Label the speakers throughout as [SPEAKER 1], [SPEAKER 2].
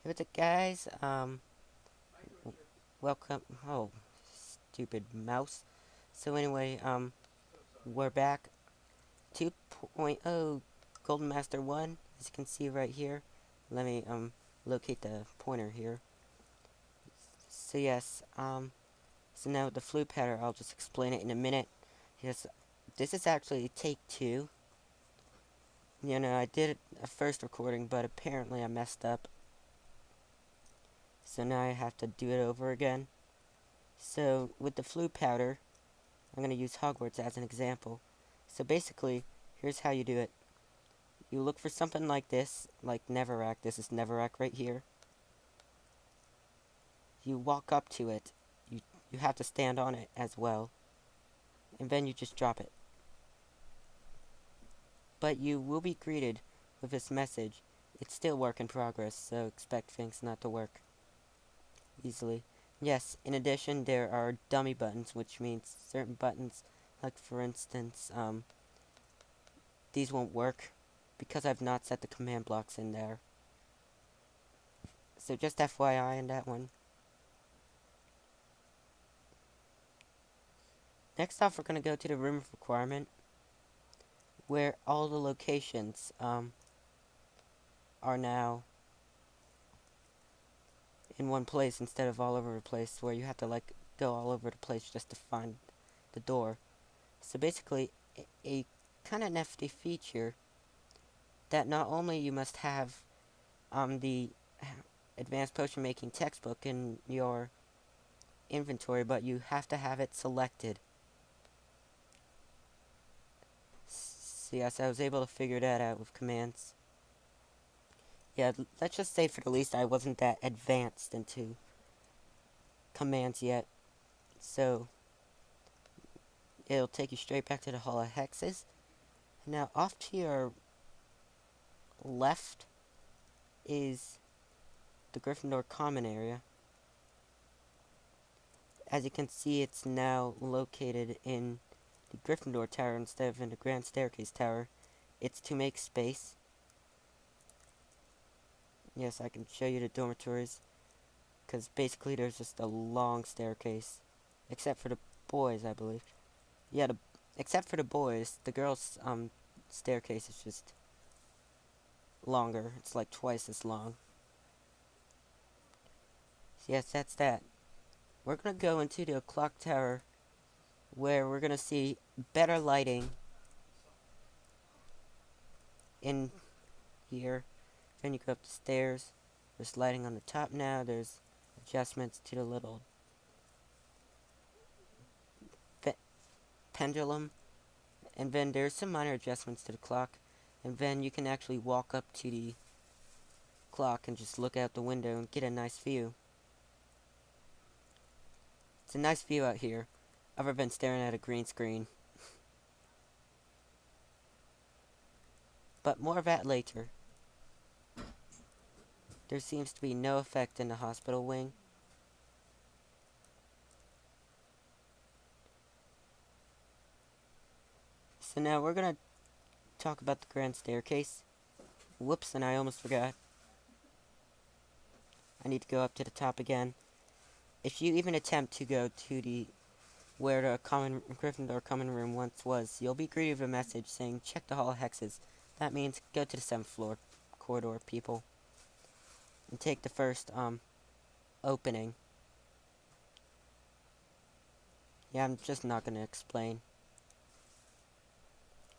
[SPEAKER 1] Hey, what's up, guys? Welcome. Oh, stupid mouse. So anyway, we're back. 2.0 Golden Master 1, as you can see right here. Let me, locate the pointer here. So yes, so now with the flute pattern, I'll just explain it in a minute. Yes, this is actually take 2. You know, I did a first recording, but apparently I messed up. So now I have to do it over again. So, with the flute powder, I'm going to use Hogwarts as an example. So basically, here's how you do it. You look for something like this, like Neverac. This is Neverac right here. You walk up to it. You have to stand on it as well. And then you just drop it. But you will be greeted with this message. It's still work in progress, so expect things not to work easily. Yes, in addition, there are dummy buttons, which means certain buttons, like for instance, these won't work because I've not set the command blocks in there. So just FYI on that one. Next off, we're going to go to the room of requirement, where all the locations are now in one place instead of all over the place, where you have to like go all over the place just to find the door. So basically, a kind of nifty feature that not only you must have the advanced potion making textbook in your inventory, but you have to have it selected. So yes, I was able to figure that out with commands. Yeah, let's just say for the least I wasn't that advanced into commands yet. So it'll take you straight back to the Hall of Hexes. Now off to your left is the Gryffindor common area. As you can see, it's now located in the Gryffindor Tower instead of in the Grand Staircase Tower. It's to make space. Yes, I can show you the dormitories, because basically there's just a long staircase. Except for the boys, I believe. Yeah, except for the boys, the girls' staircase is just longer. It's like twice as long. So yes, that's that. We're gonna go into the clock tower, where we're gonna see better lighting in here. Then you go up the stairs. There's lighting on the top now. There's adjustments to the little pendulum. And then there's some minor adjustments to the clock. And then you can actually walk up to the clock and just look out the window and get a nice view. It's a nice view out here, other than staring at a green screen. But more of that later. There seems to be no effect in the hospital wing. So now we're gonna talk about the grand staircase. Whoops, and I almost forgot. I need to go up to the top again. If you even attempt to go to the where the common Gryffindor common room once was, you'll be greeted with a message saying, check the Hall of Hexes. That means go to the 7th floor corridor, people. And take the first, opening. Yeah, I'm just not gonna explain,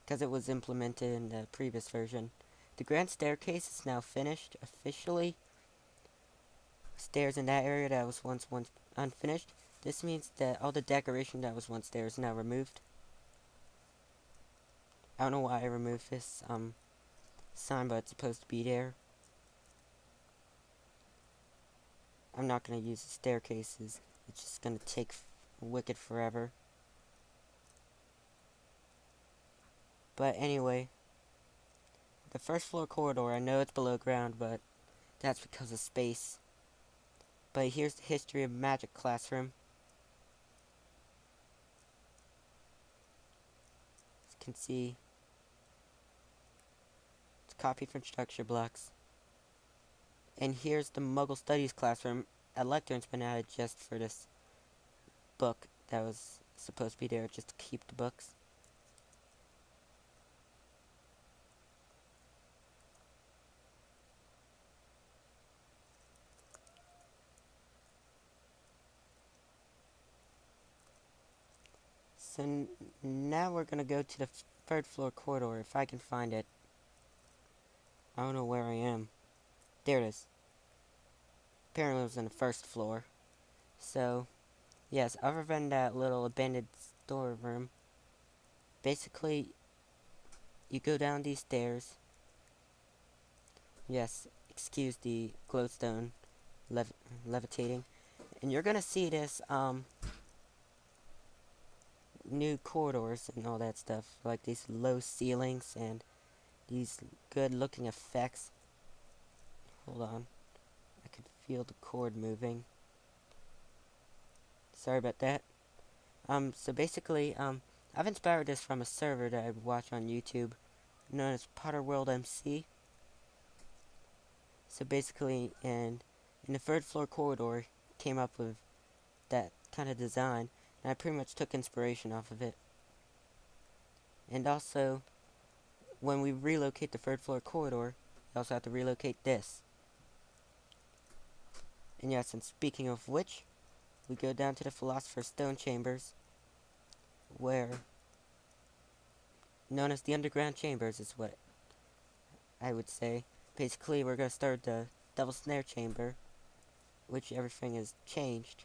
[SPEAKER 1] because it was implemented in the previous version. The grand staircase is now finished, officially. Stairs in that area that was once unfinished. This means that all the decoration that was once there is now removed. I don't know why I removed this, sign, but it's supposed to be there. I'm not gonna use the staircases. It's just gonna take wicked forever. But anyway, the first floor corridor, I know it's below ground, but that's because of space. But here's the history of Magic Classroom. As you can see, it's copied from structure blocks. And here's the Muggle Studies classroom. A lectern's been added just for this book that was supposed to be there just to keep the books. So now we're gonna go to the third floor corridor, if I can find it. I don't know where I am. There it is. Apparently it was in the first floor. So, yes, other than that little abandoned storeroom, basically, you go down these stairs. Yes, excuse the glowstone levitating. And you're gonna see this, new corridors and all that stuff. Like these low ceilings and these good looking effects. Hold on. I can feel the cord moving. Sorry about that. So basically, I've inspired this from a server that I watch on YouTube known as Potterworld MC. So basically, in the third floor corridor, came up with that kind of design, and I pretty much took inspiration off of it. And also, when we relocate the third floor corridor, we also have to relocate this. And yes, and speaking of which, we go down to the Philosopher's Stone Chambers, where, known as the Underground Chambers is what I would say. Basically, we're going to start the Devil's Snare Chamber, which everything is changed.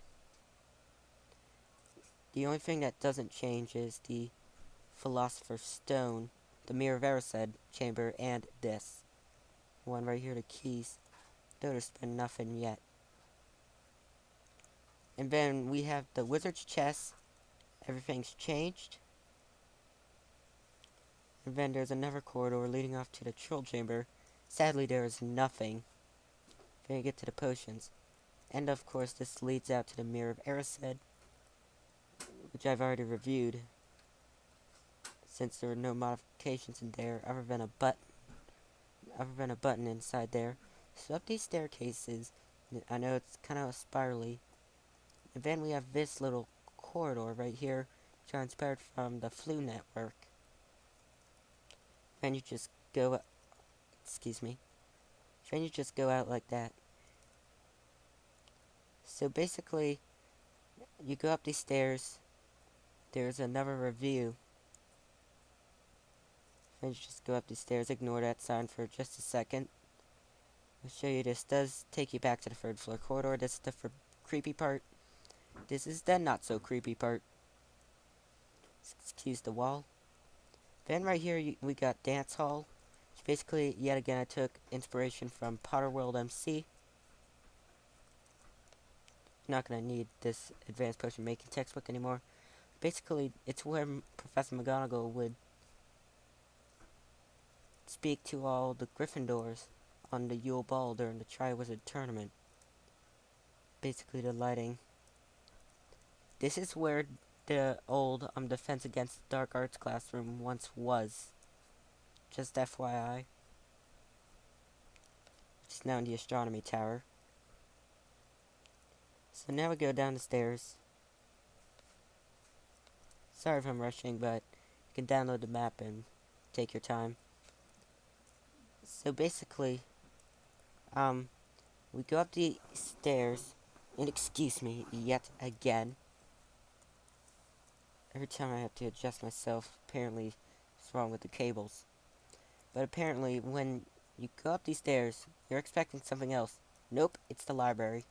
[SPEAKER 1] The only thing that doesn't change is the Philosopher's Stone, the Mirror of Erised chamber, and this one right here, the keys. Though there's been nothing yet. And then we have the Wizard's Chest. Everything's changed. And then there's another corridor leading off to the Troll Chamber. Sadly, there is nothing. Then you get to the potions. And of course, this leads out to the Mirror of Erised, which I've already reviewed, since there were no modifications in there other than a button inside there. So up these staircases, I know it's kind of spirally. And then we have this little corridor right here, which are inspired from the Flu Network. And you just go, excuse me. Then you just go out like that. So basically, you go up these stairs. There's another review. Then you just go up these stairs. Ignore that sign for just a second. I'll show you. This does take you back to the third floor corridor. This is the creepy part. This is the not so creepy part. Excuse the wall. Then right here we got Dance Hall. Which basically, yet again, I took inspiration from Potterworld MC. Not gonna need this advanced potion making textbook anymore. Basically, it's where Professor McGonagall would speak to all the Gryffindors on the Yule Ball during the Triwizard Tournament. Basically, the lighting. This is where the old Defense Against Dark Arts classroom once was. Just FYI. It's now in the Astronomy Tower. So now we go down the stairs. Sorry if I'm rushing, but you can download the map and take your time. So basically, we go up the stairs, and excuse me yet again. Every time I have to adjust myself, apparently it's wrong with the cables. But apparently, when you go up these stairs, you're expecting something else. Nope, it's the library.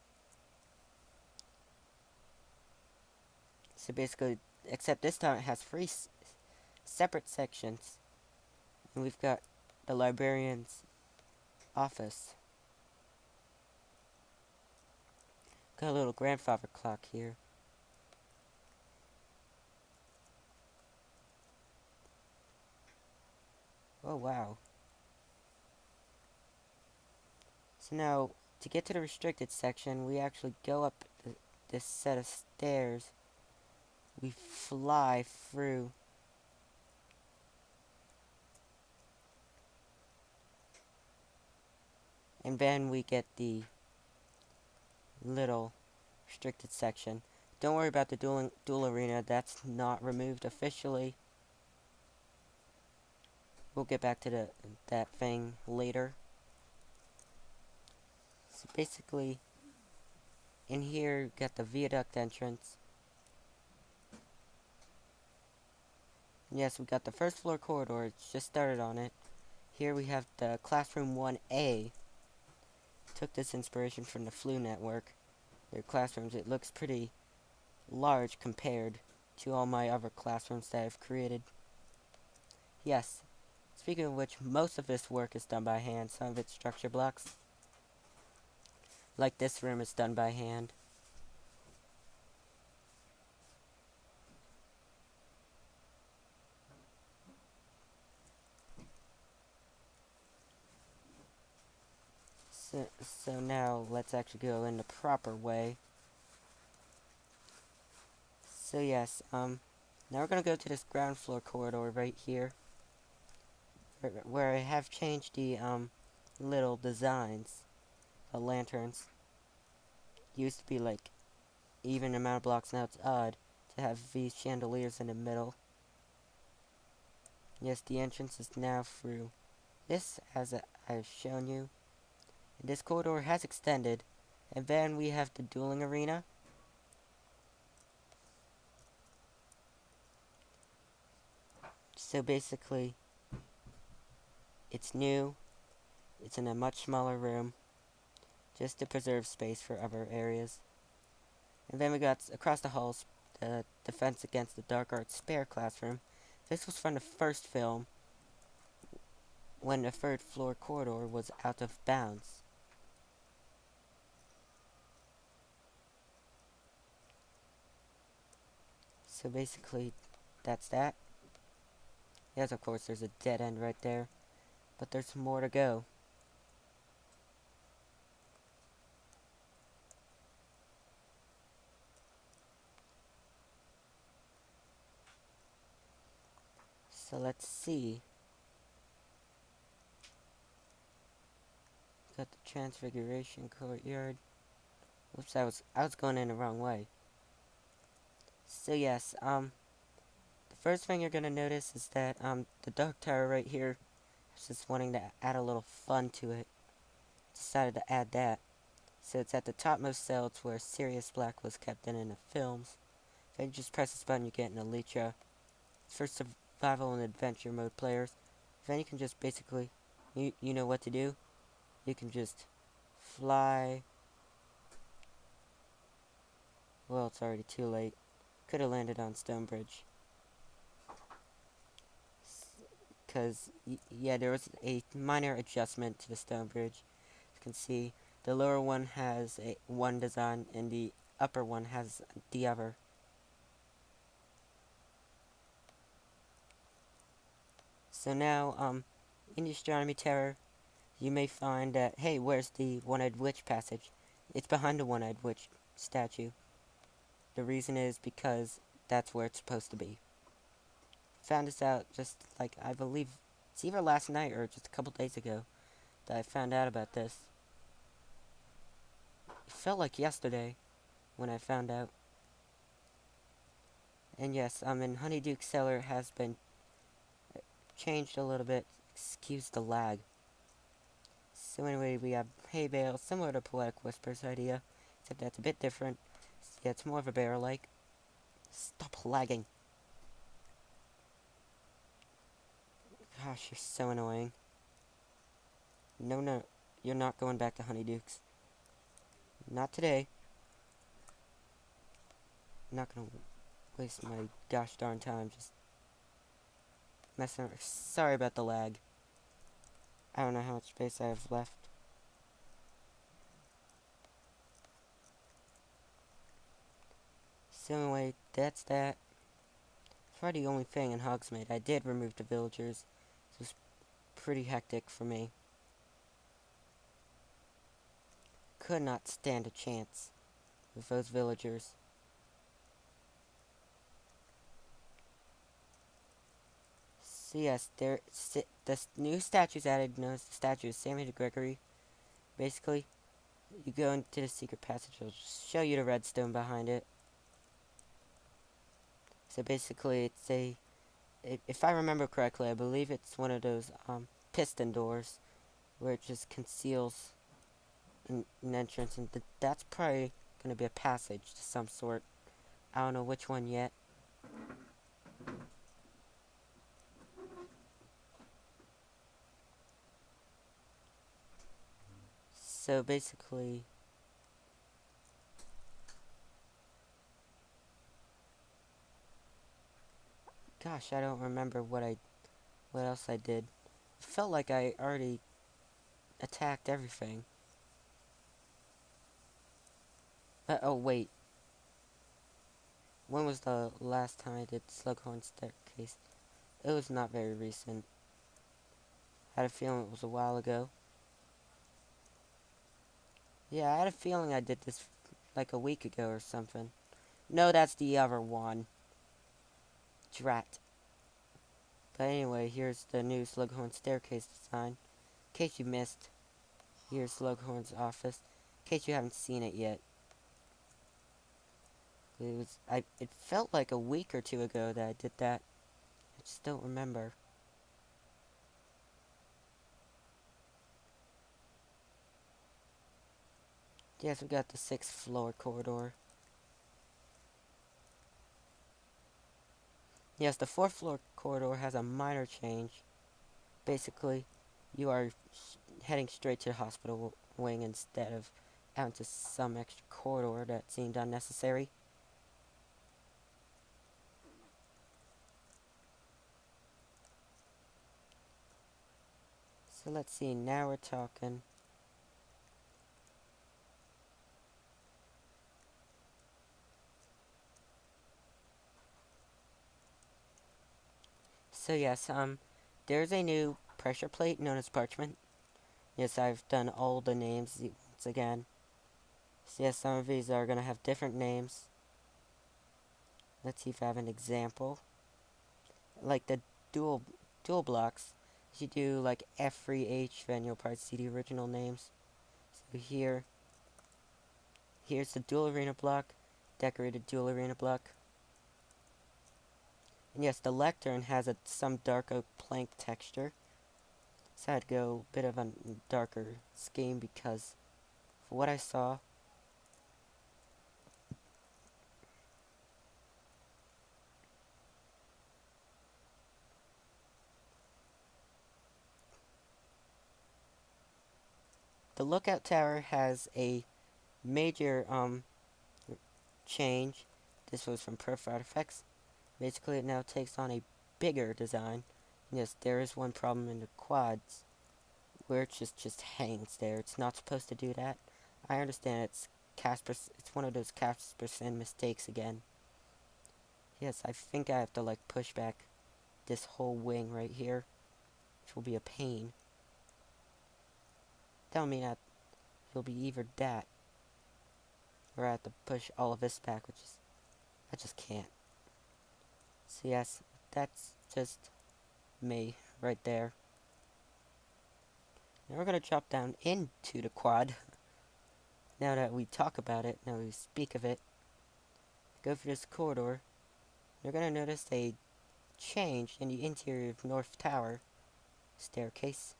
[SPEAKER 1] So basically, except this time it has three separate sections. And we've got the librarian's office. Got a little grandfather clock here. Oh, wow. So now, to get to the restricted section, we actually go up this set of stairs. We fly through. And then we get the little restricted section. Don't worry about the dual arena, that's not removed officially. We'll get back to that thing later. So basically, in here, you got the viaduct entrance. Yes, we got the first floor corridor, it's just started on it. Here we have the Classroom 1A. Took this inspiration from the Flu Network. Their classrooms, it looks pretty large compared to all my other classrooms that I've created. Yes, speaking of which, most of this work is done by hand. Some of it's structure blocks. Like this room is done by hand. So now let's actually go in the proper way. So yes, now we're gonna go to this ground floor corridor right here, where I have changed the little designs. The lanterns used to be like even amount of blocks, now it's odd to have these chandeliers in the middle. Yes, the entrance is now through this, as I've shown you. And this corridor has extended, and then we have the dueling arena. So basically, it's new, it's in a much smaller room, just to preserve space for other areas. And then we got across the halls, the Defense Against the Dark Arts Spare Classroom. This was from the first film, when the third floor corridor was out of bounds. So basically, that's that. Yes, of course, there's a dead end right there, but there's more to go. So let's see. Got the Transfiguration Courtyard. Whoops, I was going in the wrong way. So yes, the first thing you're gonna notice is that the dark tower right here, I was just wanting to add a little fun to it. Decided to add that. So it's at the topmost cell, it's where Sirius Black was kept in the films. If you just press this button, you get an Elytra. It's for survival and adventure mode players. Then you can just basically, you know what to do. You can just fly. Well, it's already too late. Could have landed on Stonebridge. Because, yeah, there was a minor adjustment to the Stonebridge. You can see the lower one has one design and the upper one has the other. So now, in the Astronomy Tower, you may find that, hey, where's the One-Eyed Witch passage? It's behind the One-Eyed Witch statue. The reason is because that's where it's supposed to be. Found this out just like, I believe, it's either last night or just a couple days ago that I found out about this. It felt like yesterday when I found out. And yes, in Honeyduke Cellar has been changed a little bit. Excuse the lag. So anyway, we have hay bale, similar to Poetic Whispers idea, except that's a bit different. Yeah, it's more of a bear-like. Stop lagging. Gosh, you're so annoying. No, you're not going back to Honeydukes. Not today. I'm not gonna waste my gosh darn time just messing around. Sorry about the lag. I don't know how much space I have left. So anyway, that's that. It's probably the only thing in Hogsmeade. I did remove the villagers. It was pretty hectic for me. Could not stand a chance with those villagers. So yes, the new statues added, known as the statue of Sammy de Gregory. Basically, you go into the secret passage. It'll show you the redstone behind it. So basically, it's if I remember correctly, I believe it's one of those piston doors where it just conceals an entrance, and that's probably going to be a passage to some sort. I don't know which one yet. So basically, gosh, I don't remember what else I did. It felt like I already attacked everything. Oh wait, when was the last time I did Slughorn Staircase? It was not very recent. I had a feeling it was a while ago. Yeah, I had a feeling I did this like a week ago or something. No, that's the other one. Drat. But anyway, here's the new Slughorn Staircase design. In case you missed, here's Slughorn's office. In case you haven't seen it yet. It felt like a week or two ago that I did that. I just don't remember. Yes, we got the 6th floor corridor. Yes, the 4th floor corridor has a minor change. Basically, you are heading straight to the hospital wing instead of out into some extra corridor that seemed unnecessary. So let's see, now we're talking. So yes, there's a new pressure plate known as parchment. Yes, I've done all the names once again. So yes, some of these are gonna have different names. Let's see if I have an example. Like the dual blocks. If you do like F3H, then you'll probably see the original names. So here's the dual arena block, decorated dual arena block. And yes, the lectern has some dark oak plank texture. So I had to go a bit of a darker scheme because for what I saw, the lookout tower has a major change. This was from Perf Artifacts. Basically, it now takes on a bigger design. Yes, there is one problem in the quads where it just hangs there. It's not supposed to do that. I understand it's one of those Casperson mistakes again. Yes, I think I have to like push back this whole wing right here, which will be a pain. That will mean that it'll be either that or I have to push all of this back, which is I just can't. So yes, that's just me right there. Now we're gonna drop down into the quad. Now that we talk about it, now we speak of it, go through this corridor. You're gonna notice a change in the interior of North Tower staircase.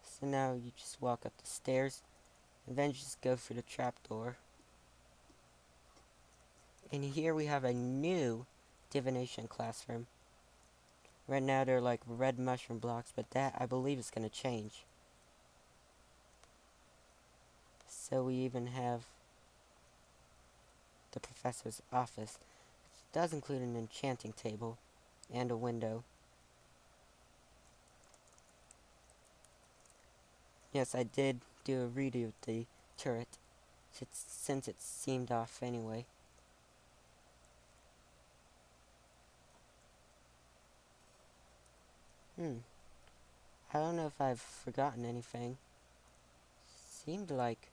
[SPEAKER 1] So now you just walk up the stairs, and then just go through the trapdoor. And here we have a new Divination Classroom. Right now they're like red mushroom blocks, but that I believe is gonna change. So we even have the professor's office, which does include an enchanting table and a window. Yes, I did do a redo of the turret, since it seemed off anyway. I don't know if I've forgotten anything. Seemed like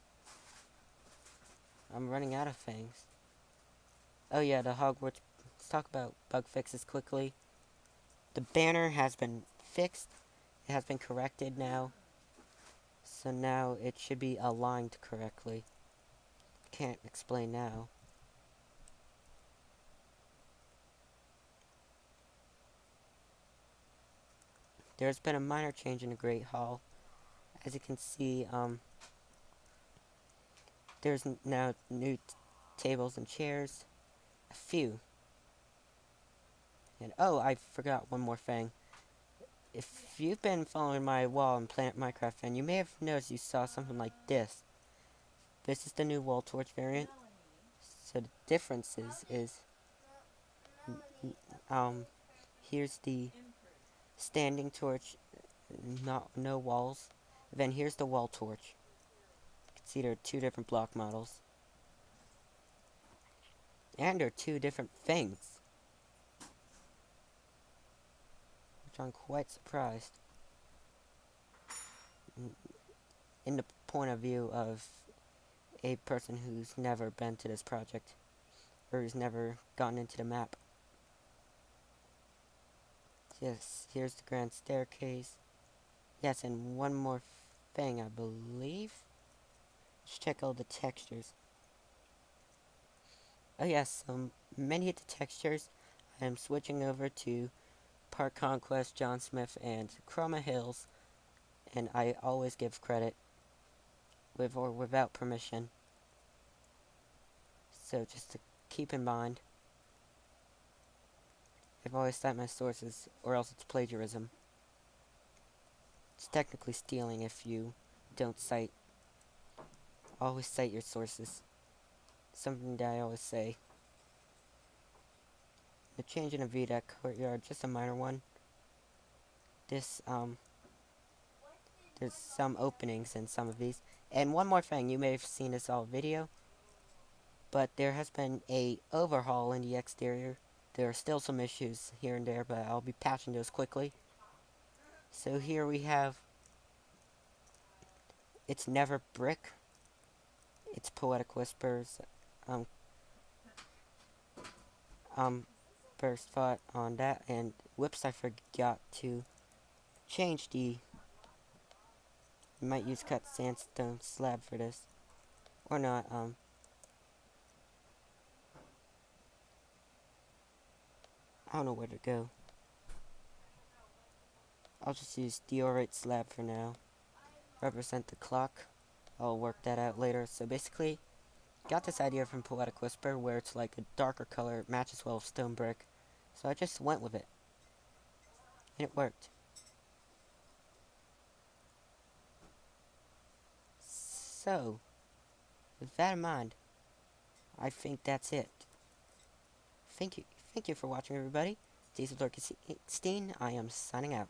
[SPEAKER 1] I'm running out of things. Oh yeah, the Hogwarts. Let's talk about bug fixes quickly. The banner has been fixed, It has been corrected now, so now it should be aligned correctly. Can't explain now. There's been a minor change in the Great Hall. As you can see, there's now new tables and chairs. A few. And oh, I forgot one more thing. If you've been following my wall in Planet Minecraft, and you may have noticed you saw something like this. This is the new wall torch variant. So the difference is here's the standing torch, no walls. Then here's the wall torch. You can see there are two different block models. And they're two different things. Which I'm quite surprised. In the point of view of a person who's never been to this project. Or who's never gotten into the map. Yes, here's the grand staircase. Yes, and one more thing, I believe. Let's check all the textures. Oh yes, many of the textures I'm switching over to Park Conquest, John Smith, and Chroma Hills, and I always give credit, with or without permission. So just to keep in mind, I've always cite my sources, or else it's plagiarism. It's technically stealing if you don't cite. Always cite your sources. Something that I always say. The change in the VDAC courtyard, just a minor one. This, there's some openings in some of these. And one more thing, you may have seen this all video, but there has been a overhaul in the exterior. There are still some issues here and there, but I'll be patching those quickly. So here we have, it's never brick. It's Poetic Whispers. First thought on that, and whoops, I forgot to change the. You might use cut sandstone slab for this, or not. I don't know where to go. I'll just use diorite slab for now. Represent the clock. I'll work that out later. So basically, got this idea from Poetic Whisper where it's like a darker color, it matches well with stone brick. So I just went with it. And it worked. So, with that in mind, I think that's it. Thank you for watching, everybody. Diesel Dark 16, I am signing out.